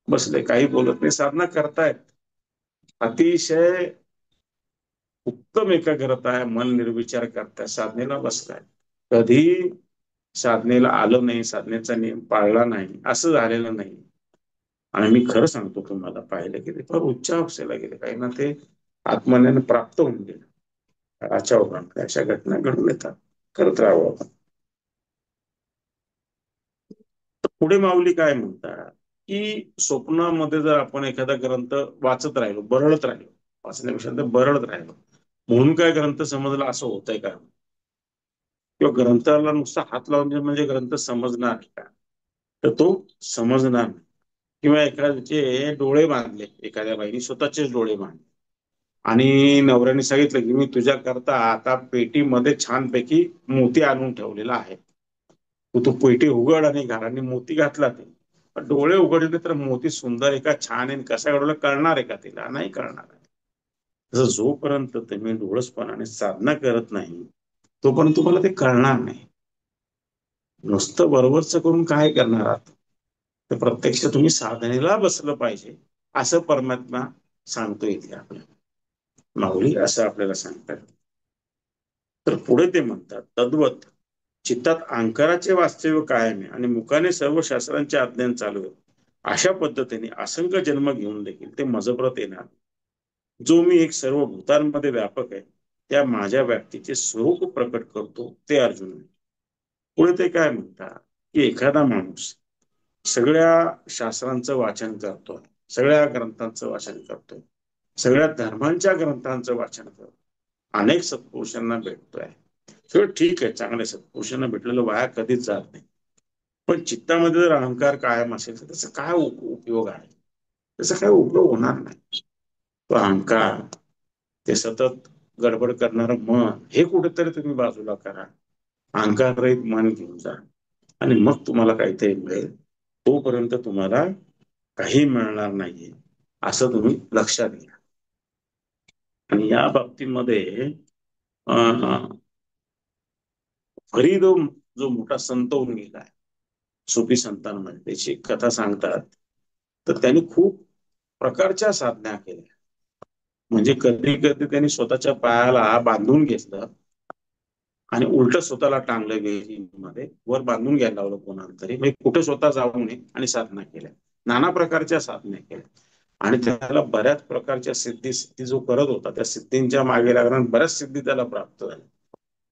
बसले, काही बोलत नाही, साधना करतायत, अतिशय उत्तम एकाग्रता आहे, मन निर्विचार करताय, साधनेला बसलाय, कधी साधनेला आलं नाही, साधनेचा नियम पाळला नाही असं झालेलं नाही. आणि मी खरं सांगतो तुम्हाला, पाहिलं की ते फार उच्च अवस्थेला गेले, काही ना ते आत्मज्ञान प्राप्त होऊन गेले. काळाच्या ओघात अशा घटना घडून येतात, करत राहावं आपण. पुढे माऊली काय म्हणतात की स्वप्नामध्ये जर आपण एखादा ग्रंथ वाचत राहिलो, बरळत राहिलो, वाचण्यापेक्षा तर बरळत राहिलो, म्हणून काय ग्रंथ समजला असं होतंय का, किंवा ग्रंथाला नुसता हात लावून म्हणजे ग्रंथ समजणार का, तर तो समजणार नाही. किंवा एखाद्याचे डोळे बांधले, एखाद्या बाईने स्वतःचेच डोळे बांधले आणि नवऱ्याने सांगितलं की मी तुझ्या करता आता पेटीमध्ये छानपैकी मोती आणून ठेवलेला आहे, तू तो पेटी उघड आणि घराने मोती घातला, ते डोळे उघडले तर मोती सुंदर आहे का छान आहे कसा घडवला कळणार आहे का, तिला नाही कळणार आहे. तसं जोपर्यंत तुम्ही डोळसपणाने साधना करत नाही तोपर्यंत तुम्हाला ते कळणार नाही. नुसतं बरोबरच करून काय करणार आहात. तर प्रत्यक्ष तुम्ही साधनेला बसलं पाहिजे, असं परमात्मा सांगतो इथे आपल्याला. माऊली असं आपल्याला सांगतात. तर पुढे ते म्हणतात, तद्वत चित्तात अहंकाराचे वास्तव्य कायम आहे आणि मुखाने सर्व शास्त्रांचे अध्ययन चालू आहे. अशा पद्धतीने असंख्य जन्म घेऊन देखील ते मजप्रत येणार. जो मी एक सर्व भूतांमध्ये व्यापक आहे, त्या माझ्या व्याप्तीचे स्वरूप प्रकट करतो ते अर्जुन आहे. पुढे ते काय म्हणतात की एखादा माणूस सगळ्या शास्त्रांचं वाचन करतोय, सगळ्या ग्रंथांचं वाचन करतोय, सगळ्या धर्मांच्या ग्रंथांचं वाचन करतोय, अनेक सत्पुरुषांना भेटतोय. सगळं ठीक आहे, चांगले सत्पुरुषांना भेटलेलं वाया कधीच जात नाही. पण चित्तामध्ये जर अहंकार कायम असेल तर त्याचा काय उपयोग आहे? त्याचा काय उपयोग होणार नाही. तो अहंकार, ते सतत गडबड करणारं मन, हे कुठेतरी तुम्ही बाजूला करा. अहंकार रहित मन घेऊन जा आणि मग तुम्हाला काहीतरी मिळेल. तोपर्यंत तुम्हाला काही मिळणार नाहीये, असं तुम्ही लक्षात घ्या. आणि या बाबतीमध्ये फरीद जो मोठा संत होऊन गेलाय सुफी संतांमध्ये, त्याची कथा सांगतात. तर त्यांनी खूप प्रकारच्या साधना केल्या. म्हणजे कधी कधी त्यांनी स्वतःच्या पायाला बांधून घेतलं आणि उलट स्वतःला टांगलं विहिरीमध्ये, वर बांधून घ्यायला लावलं कोणाला तरी, म्हणजे कुठे स्वतः जाऊ नये, आणि साधना केल्या. नाना प्रकारच्या साधना केल्या आणि त्याला बऱ्याच प्रकारच्या सिद्धी जो करत होता त्या सिद्धींच्या मागे लागणार बऱ्याच सिद्धी त्याला प्राप्त झाल्या.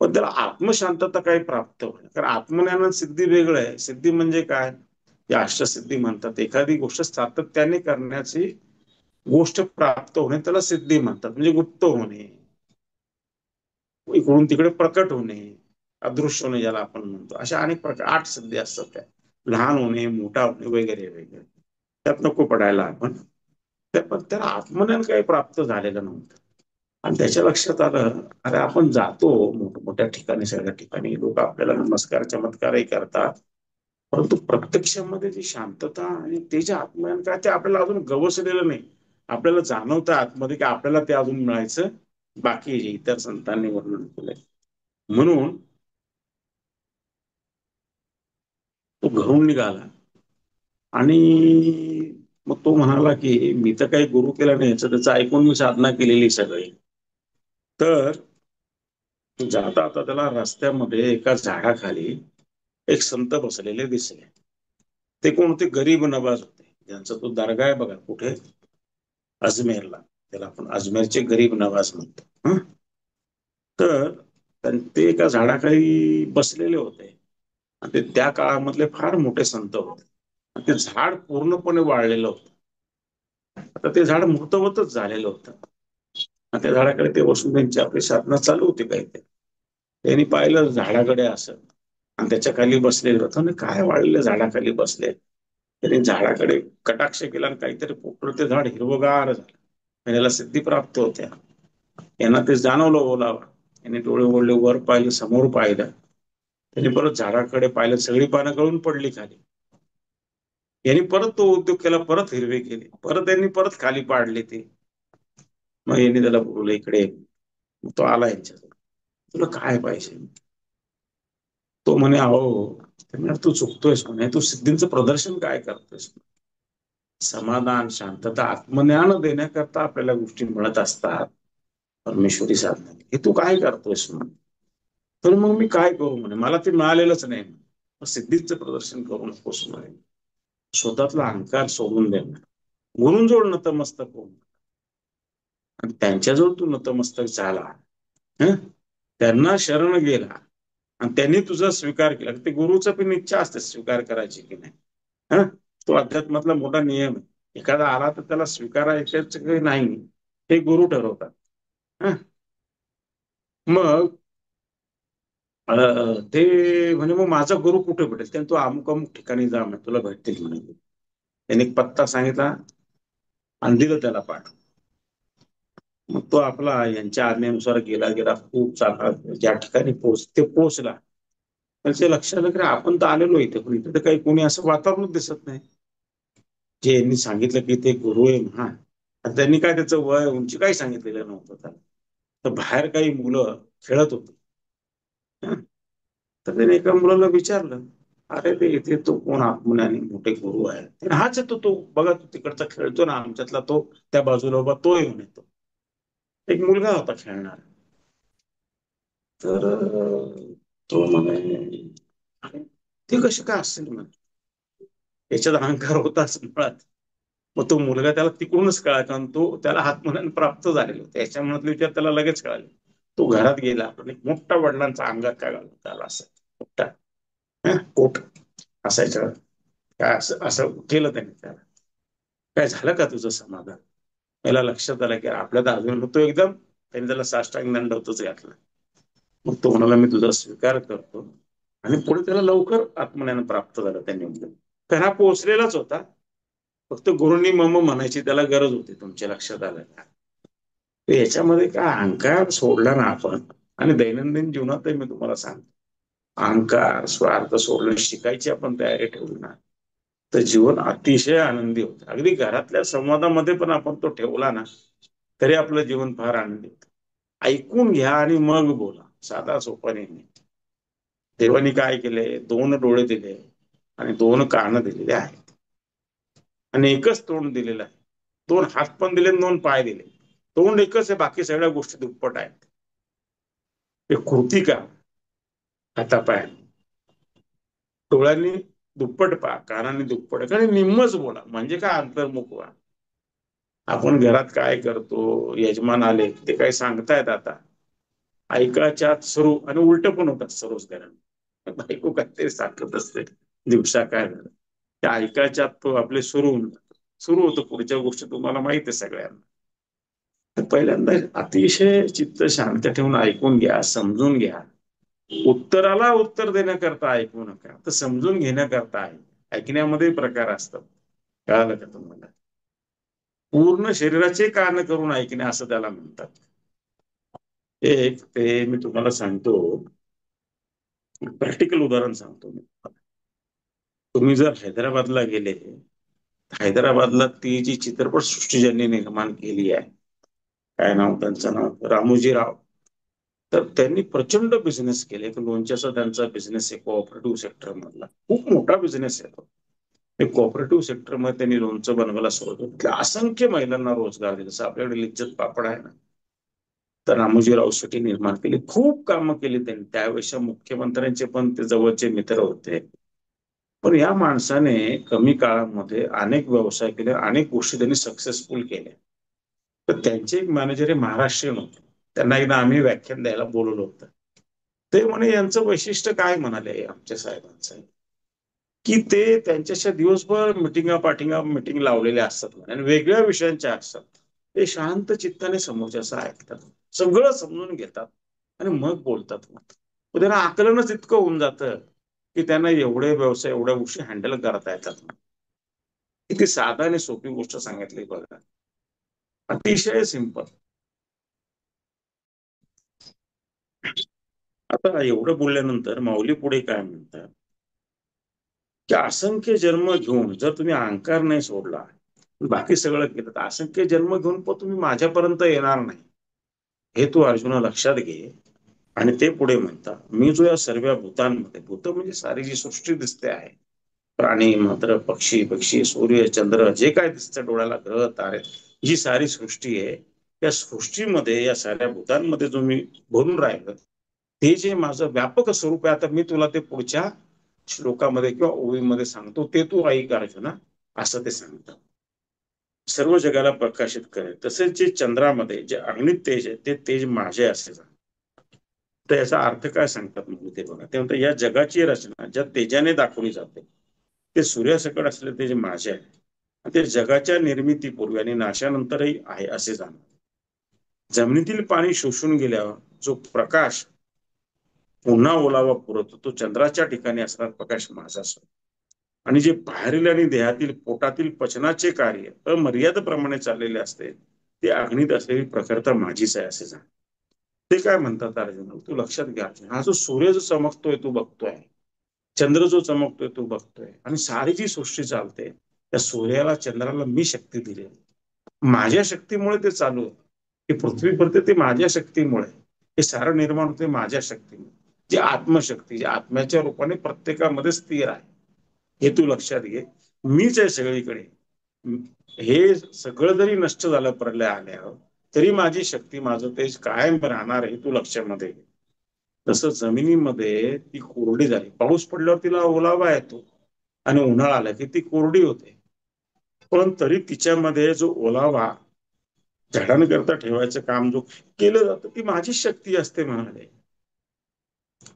पण त्याला आत्मशांतता काही प्राप्त होईल, कारण आत्मज्ञान सिद्धी वेगळं आहे. सिद्धी म्हणजे काय? या अष्टसिद्धी म्हणतात. एखादी गोष्ट सातत्याने करण्याची गोष्ट प्राप्त होणे त्याला सिद्धी म्हणतात. म्हणजे गुप्त होणे, इकडून तिकडे प्रकट होणे, अदृश्य होणे ज्याला आपण म्हणतो, अशा अनेक प्रकार 8 सिद्धी असतात त्या. लहान होणे, मोठा होणे, वगैरे वगैरे. त्यात नको पडायला आपण. पण त्याला आत्मज्ञान काही प्राप्त झालेलं नव्हतं. आणि त्याच्या लक्षात आलं, अरे आपण जातो मोठमोठ्या ठिकाणी, सगळ्या ठिकाणी लोक आपल्याला नमस्कार चमत्कारही करतात, परंतु प्रत्यक्षामध्ये जी शांतता आणि ते जे आत्मज्ञान काय, ते आपल्याला अजून गवसलेलं नाही. आपल्याला जाणवतं आतमध्ये की आपल्याला ते अजून मिळायचं बाकी आहे, इतर संतांनी वर्णन केलंय. म्हणून तो घरून निघाला आणि मग तो म्हणाला की मी तर काही गुरु केला नाही, याचं त्याचं ऐकून मी साधना केलेली सगळी. तर जाता आता त्याला रस्त्यामध्ये एका झाडाखाली एक संत बसलेले दिसले. ते कोणते गरीब नवाज होते, ज्यांचा तो दर्गा आहे बघा कुठे, अजमेरला. त्याला आपण अजमेरचे गरीब नवाज म्हणतो. तर ते एका झाडाखाली बसलेले होते आणि ते त्या काळामधले फार मोठे संत होते. आणि ते झाड पूर्णपणे वाळलेलं होतं. आता ते झाड मृतवतच झालेलं होतं आणि त्या झाडाकडे ते बसून त्यांची आपली साधना चालू होती काहीतरी. त्यांनी पाहिलं झाडाकडे असं आणि त्याच्या खाली बसलेले होतं आणि काय वाळलेल्या झाडाखाली बसले. त्यांनी झाडाकडे कटाक्ष केला आणि काहीतरी पोकळ ते झाड हिरवगार झालं. आणि याला सिद्धी प्राप्त होत्या. यांना ते जाणवलं ओलावा. यांनी डोळे ओढले, वर पाहिलं, समोर पाहिलं. त्यांनी परत झाडाकडे पाहिलं, सगळी पानं गळून पडली खाली. यांनी परत तो उद्योग केला, परत हिरवे केले, परत यांनी परत खाली पाडले ते. मग यांनी त्याला बोलवलं इकडे. मग तो आला यांच्याजवळ. तुला काय पाहिजे? तो म्हणे, अहो, तू चुकतोयस म्हणे, तू सिद्धींचं प्रदर्शन काय करतोयस? समाधान, शांतता, आत्मज्ञान देण्याकरता आपल्याला गोष्टी मिळत असतात. परमेश्वरी साधना हे तू काय करतोयस म्हणे. तर मग मी काय करू म्हणे, मला ते मिळालेलंच नाही. सिद्धीचं प्रदर्शन करू नकोस म्हणे. स्वतःतला अहंकार सोडून दे. गुरूंजवळ नतमस्तक हो आणि त्यांच्याजवळ तू नतमस्तक झाला, त्यांना शरण गेला आणि त्यांनी तुझा स्वीकार केला. ते गुरुचा पण इच्छा असते स्वीकार करायची की नाही. तो अध्यात्मातला मोठा नियम आहे. एखादा आला तर त्याला स्वीकारायचं काही नाही, हे गुरु ठरवतात. मग ते म्हणजे मग माझा गुरु कुठे भेटेल? त्याने तो अमुक अमुक ठिकाणी जा म्हणे, तुला भेटतील म्हणे. त्याने एक पत्ता सांगितला आणि दिलं त्याला पाठ. मग तो आपला यांच्या आज्ञेनुसार गेला गेला, खूप चांगला ज्या ठिकाणी ते पोहोचला. त्याच्या लक्षात आलं की आपण तर आलेलो इथे, पण इथे तर काही कोणी असं वातावरण दिसत नाही. जे यांनी सांगितलं की ते गुरु आहे महान, त्यांनी काय त्याचं वय उंची काही सांगितलेलं नव्हतं त्याला. तर बाहेर काही मुलं खेळत होती. तर त्याने एका मुलाला विचारलं, अरे ते इथे तो कोण आत्मने आणि मोठे गुरु आहे, तर हाच येतो तो, बघा तो तिकडचा खेळतो ना आमच्यातला तो, त्या बाजूला उभा तो येऊन येतो. एक मुलगा होता खेळणार. तर तो म्हणे ते कसे काय असेल म्हणे, याच्यात अहंकार होताच मुळात. मग तो मुलगा त्याला तिकडूनच कळला, कारण तो त्याला हातमनाने प्राप्त झालेलो, त्याच्या मनातले विचार त्याला लगेच कळाले. तो घरात गेला, पण एक मोठा वडिलांचा अंगात काय घालून त्याला असं मोठा कोट असायच्या, काय असं असं केलं त्याने त्याला. काय झालं का तुझं समाधान? याला लक्षात आलं की आपल्या तर अजून तो एकदम, त्याने त्याला साष्टांग दंडवतच घातला. मग तो म्हणाला मी तुझा स्वीकार करतो. आणि पुढे त्याला लवकर आत्मज्ञान प्राप्त झालं त्यांनी म्हटलं. तर हा पोचलेलाच होता, फक्त गुरुंनी मम म्हणायची त्याला गरज होती. तुमच्या लक्षात आलं का? तर याच्यामध्ये काय अहंकार सोडला ना आपण, आणि दैनंदिन जीवनात मी तुम्हाला सांगतो, अहंकार स्वार्थ सोडणं शिकायची आपण तयारी ठेवली ना, तर जीवन अतिशय आनंदी होतं. अगदी घरातल्या संवादामध्ये पण आपण तो ठेवला ना, तरी आपलं जीवन फार आनंदी होतं. ऐकून घ्या आणि मग बोला, साधा सोपा नाही. देवानी काय केले, दोन डोळे दिले आणि दोन कान दिलेले आहेत, आणि एकच तोंड दिलेलं आहे. दोन हात पण दिले, दोन पाय दिले. तोंड एकच आहे, बाकी सगळ्या गोष्टी दुप्पट आहेत. ते कृती का हातापाय, डोळ्यांनी दुप्पट पहा, कानाने दुप्पट, आणि निम्मच बोला, म्हणजे काय अंतर्मुख व्हा. आपण घरात काय करतो, यजमान आले ते काय सांगतायत आता, ऐकायच्या सुरू आणि उलट पण होतात सर्वच घरात. बायको काहीतरी सांगत असते, दिवसा काय झालं ते ऐकायच्या तो आपले सुरू होतं, पुढच्या गोष्टी तुम्हाला माहित आहे सगळ्यांना. तर पहिल्यांदा अतिशय चित्त शांत ठेवून ऐकून घ्या, समजून घ्या. उत्तराला उत्तर देण्याकरता ऐकू नका, तर समजून घेण्याकरता आहे. ऐकण्यामध्ये प्रकार असतात, कळालं का तुम्हाला? पूर्ण शरीराचे कान करून ऐकणे असं त्याला म्हणतात. एक ते मी तुम्हाला सांगतो, प्रॅक्टिकल उदाहरण सांगतो मी. तुम्ही जर हैदराबादला गेले, हैदराबादला ती जी चित्रपट सृष्टी ज्यांनी निर्माण केली आहे, काय नाव त्यांचं, नाव रामोजी राव. तर त्यांनी प्रचंड बिझनेस केले. एक लोणच्याचा त्यांचा बिझनेस आहे, कोऑपरेटिव्ह सेक्टर मधला खूप मोठा बिझनेस आहे तो. कोऑपरेटिव्ह सेक्टर मध्ये त्यांनी लोणचं बनवायला सुरुवात केली, असंख्य महिलांना रोजगार दिला. जसं आपल्याकडे लिज्जत पापड आहे ना, तर रामोजीराव शेट्टी निर्माण केली. खूप कामं केली त्यांनी, त्यावेळेस मुख्यमंत्र्यांचे पण ते जवळचे मित्र होते. पण या माणसाने कमी काळामध्ये अनेक व्यवसाय केले, अनेक गोष्टी त्यांनी सक्सेसफुल केल्या. तर त्यांचे एक मॅनेजर हे महाराष्ट्रीयन होते. त्यांना एकदा आम्ही व्याख्यान द्यायला बोलवलं होतं. ते म्हणे यांचं वैशिष्ट्य काय, म्हणाले आमच्या साहेबांचं, की ते त्यांच्याशी दिवसभर मिटिंग लावलेल्या असतात आणि वेगळ्या विषयांच्या असतात. ते शांत चित्ताने समोरच्याचं ऐकतात, सगळं समजून घेतात आणि मग बोलतात. मग त्यांना आकलनच इतकं होऊन जातं की त्यांना एवढे व्यवसाय, एवढ्या गोष्टी हँडल करता येतात. किती साधा आणि सोपी गोष्ट सांगितली बघा, अतिशय सिंपल. आता एवढं बोलल्यानंतर माऊली पुढे काय म्हणतात, की असंख्य जन्म घेऊन जर तुम्ही अहंकार नाही सोडला, बाकी सगळं केलं, तर असंख्य जन्म घेऊन पण तुम्ही माझ्यापर्यंत येणार नाही, हे तू अर्जुना लक्षात घे. आणि ते पुढे म्हणतात, मी जो या सर्व भूतांमध्ये, भूत म्हणजे सारी जी सृष्टी दिसते आहे, प्राणी मात्र, पक्षी पक्षी, सूर्य चंद्र, जे काय दिसतं डोळ्याला, ग्रह तारे, जी सारी सृष्टी आहे, या सृष्टीमध्ये, या साऱ्या भूतांमध्ये जो मी भरून राहिलो, ते जे माझं व्यापक स्वरूप आहे, आता मी तुला ते पुढच्या श्लोकामध्ये किंवा ओळीमध्ये सांगतो, ते तू ऐक अर्जुना, असं ते सांगतात. सर्व जगाला प्रकाशित करेल. तसेच जे चंद्रामध्ये जे अग्नित तेज आहे, ते तेज माझे असे. तर याचा अर्थ काय सांगतात म्हणजे ते बघा, ते म्हणतात या जगाची रचना ज्या तेजाने दाखवली जाते, ते सूर्यासकट असले ते जे माझे आहे, ते जगाच्या निर्मितीपूर्वी आणि नाशानंतरही आहे असे जाण. जमिनीतील पाणी शोषून गेल्यावर जो प्रकाश पुन्हा ओलावा पुरवतो, तो चंद्राच्या ठिकाणी असणार प्रकाश माझा असतो. आणि जे बाहेरील आणि देहातील पोटातील पचनाचे कार्य अमर्याद प्रमाणे चाललेले असते, ते अग्नीत असलेली प्रखरता माझीच आहे असे जाण. ते काय म्हणतात अर्जुन, तू लक्षात घ्या, हा जो सूर्य जो चमकतोय तू बघतोय, चंद्र जो चमकतोय तू बघतोय, आणि सारी जी सृष्टी चालते, त्या सूर्याला चंद्राला मी शक्ती दिली, माझ्या शक्तीमुळे ते चालू आहे. हे पृथ्वी पडते ते माझ्या शक्तीमुळे, हे सारं निर्माण होते माझ्या शक्तीमुळे. जी आत्मशक्ती, जी आत्म्याच्या रूपाने प्रत्येकामध्ये स्थिर आहे, हे तू लक्षात घे. मीच आहे सगळीकडे. हे सगळं जरी नष्ट झालं प्रलय आल्यावर, तरी माझी शक्ती, माझं तेज कायम राहणार आहे, तू लक्षामध्ये घे. तसं जमिनीमध्ये ती कोरडी झाली, पाऊस पडल्यावर तिला ओलावा येतो आणि उन्हाळा आला की ती कोरडी होते. पण तरी तिच्यामध्ये जो ओलावा झाडांकरता ठेवायचं काम जो केलं जातं, ती माझी शक्ती असते म्हणाले.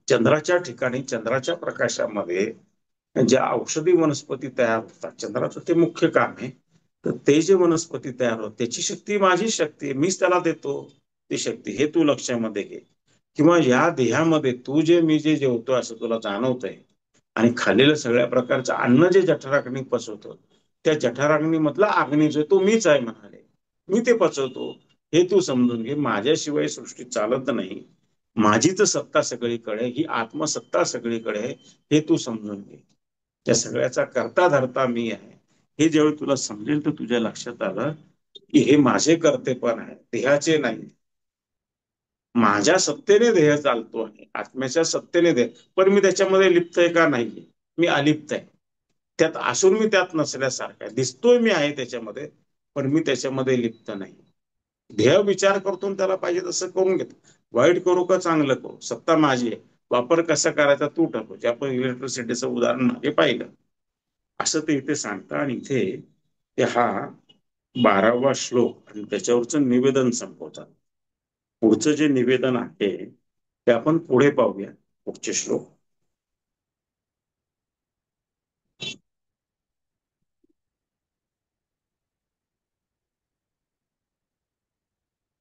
चंद्राच्या ठिकाणी, चंद्राच्या प्रकाशामध्ये ज्या औषधी वनस्पती तयार होतात, चंद्राचं ते मुख्य काम आहे. तर ते जे वनस्पती तयार होतात त्याची शक्ती माझी शक्ती आहे, मीच त्याला देतो ती शक्ती, हे तू लक्षामध्ये घे. किंवा या देहामध्ये तू जे, मी जे जेवतो असं तुला जाणवतंय, आणि खाल्लेलं सगळ्या प्रकारचं अन्न जे जठराग्नी पचवतो, त्या जठराग्नी मधला अग्नी जो तो मीच आहे म्हणाले. मी ते पचवतो, हे तू समजून घे. माझ्याशिवाय सृष्टी चालत नाही, माझीच सत्ता सगळीकडे, ही आत्मसत्ता सगळीकडे आहे, हे तू समजून घे. त्या सगळ्याचा करता धरता मी आहे. हे जेव्हा तुला समजेल तर तुझ्या लक्षात आलं की हे माझे कर्तेपण आहे, देहाचे नाही. माझ्या सत्तेने देह चालतो आहे, आत्म्याच्या सत्तेने देह, पण मी त्याच्यामध्ये लिप्त आहे का? नाही, मी अलिप्त आहे. त्यात असून मी त्यात नसल्यासारखा दिसतोय, मी आहे त्याच्यामध्ये, पण मी त्याच्यामध्ये लिप्त नाही. ध्येय विचार करतो त्याला पाहिजे तसं करून घेतो. वाईट करू का चांगलं करू, सत्ता माझी आहे, वापर कसा करायचा तू ठरव. जे आपण इलेक्ट्रिसिटीचं उदाहरण मागे पाहिलं, असं ते इथे सांगतं. आणि इथे ते हा 12वा श्लोक आणि त्याच्यावरचं निवेदन संपवतात. पुढचं जे निवेदन आहे ते आपण पुढे पाहूया, पुढचे श्लोक.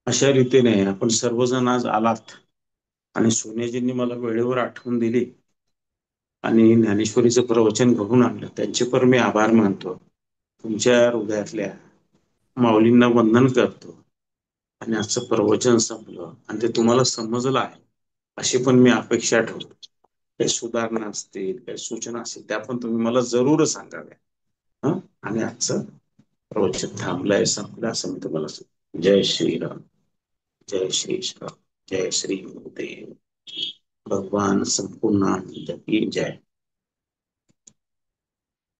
अशा रीतीने आपण सर्वजण आज आलात आणि सोनेजींनी मला वेळेवर आठवण दिली आणि ज्ञानेश्वरीचं प्रवचन घडून आणलं, त्यांचे पण मी आभार मानतो. तुमच्या हृदयातल्या माऊलींना वंदन करतो. आणि आजचं प्रवचन संपलं आणि ते तुम्हाला समजलं आहे अशी पण मी अपेक्षा ठेवतो. काही सुधारणा असतील, काही सूचना असतील, त्या पण तुम्ही मला जरूर सांगाव्या. आणि आजचं प्रवचन थांबलंय, संपलं असं मी तुम्हाला सांगतो. जय श्रीराम, जय श्री श्राम, जय श्री गुरुदेव. भगवान संपूर्ण की जय.